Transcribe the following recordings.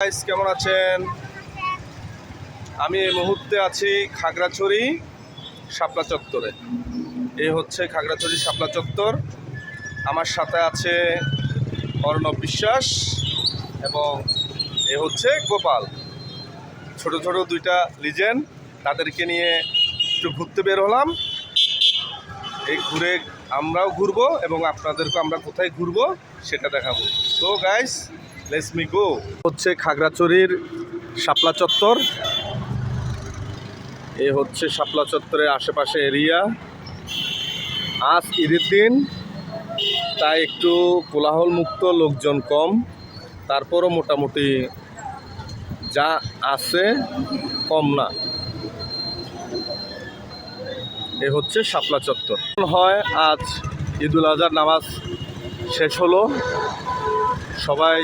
Guys, কেমন আছেন? আমি এই মুহূর্তে আছি খাগড়াছড়ি শাপলা চত্বরে। এই হচ্ছে খাগড়াছড়ি শাপলা চত্বর। আমার সাথে আছে অর্ণব বিশ্বাস এবং এ হচ্ছে গোপাল। ছোট ছোট দুইটা লিজেন্ড, তাদেরকে নিয়ে একটু ঘুরতে বের হলাম। এই ঘুরে আমরাও ঘুরবো এবং আপনাদেরকে আমরা কোথায় ঘুরবো সেটা দেখাবো। তো গাইস, লেটস মি গো। হচ্ছে খাগড়াছড়ির শাপলা চত্বর। এ হচ্ছে শাপলা চত্বরের আশেপাশে এরিয়া। আজ ঈদের দিন, তাই একটু কোলাহল মুক্ত, লোকজন কম, তারপরও মোটামুটি যা আছে কম না। এ হচ্ছে শাপলা চত্বর। হয় আজ ঈদুল আজহার নামাজ শেষ হলো, সবাই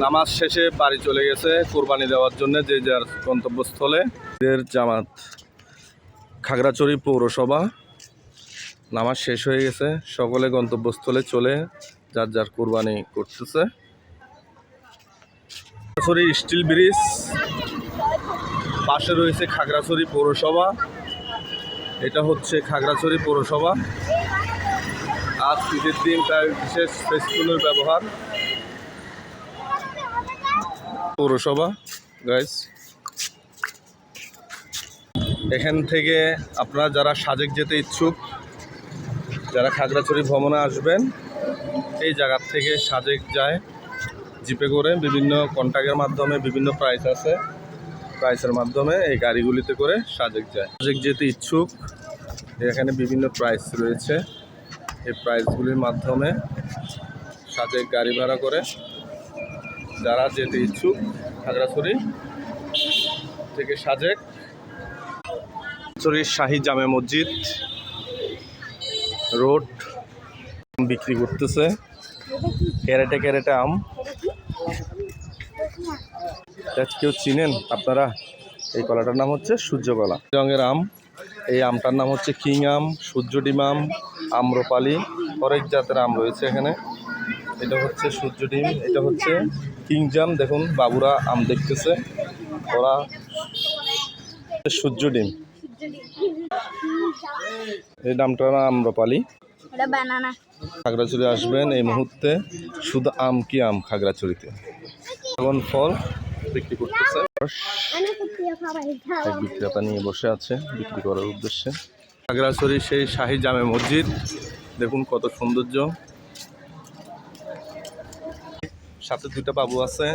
নামাজ শেষে বাড়ি চলে গেছে কোরবানি দেওয়ার জন্য, যে যার গন্তব্যস্থলে। ঈদের জামাত খাগড়াছড়ি পৌরসভা, নামাজ শেষ হয়ে গেছে, সকলে গন্তব্যস্থলে চলে যার যার কোরবানি করতেছে। খাগড়াছড়ি স্টিল ব্রিজ, পাশে রয়েছে খাগড়াছড়ি পৌরসভা। এটা হচ্ছে খাগড়াছড়ি পৌরসভা। আজ ঈদের দিন, তাই বিশেষ ফেস্টুনের ব্যবহার। পৌরসভা গাইস, এখান থেকে আপনারা যারা সাজেক যেতে ইচ্ছুক, যারা খাগড়াছড়ি ভ্রমণে আসবেন, এই জায়গার থেকে সাজেক যায় জিপে করে। বিভিন্ন কন্ট্যাক্টের মাধ্যমে বিভিন্ন প্রাইস আছে, প্রাইসের মাধ্যমে এই গাড়িগুলিতে করে সাজেক যায়। সাজেক যেতে ইচ্ছুক, এখানে বিভিন্ন প্রাইস রয়েছে। এই প্রাইসগুলির মাধ্যমে সাজেক গাড়ি ভাড়া করে যারা যেতে ইচ্ছুক খাগড়াছড়ি থেকে সাজেক। খাগড়াছড়ির শাহী জামে মসজিদ রোড বিক্রি করতেছে ক্যারেটে ক্যারেটে আম। কেউ চিনেন আপনারা? এই কলাটার নাম হচ্ছে সূর্যকলা রঙের আম। এই আমটার নাম হচ্ছে কিং আম, সূর্যডিম আম, আম্রপালি, অনেক জাতের আম রয়েছে এখানে। এটা হচ্ছে সূর্যডিম, এটা হচ্ছে কিং জাম। দেখুন বাবুরা আম দেখতেছে, ওরা সূর্যডিম। এই নামটা না আম্রপালি। খাগড়াছড়ি আসবেন এই মুহূর্তে, শুধু আম কি আম খাগড়াছড়িতে। ড্রাগন ফল বিক্রি করতেছে, বিক্রেতা নিয়ে বসে আছে বিক্রি করার উদ্দেশ্যে। খাগড়াছড়ি সেই শাহী জামে মসজিদ, দেখুন কত সৌন্দর্য। সাথে দুইটা বাবু আছে,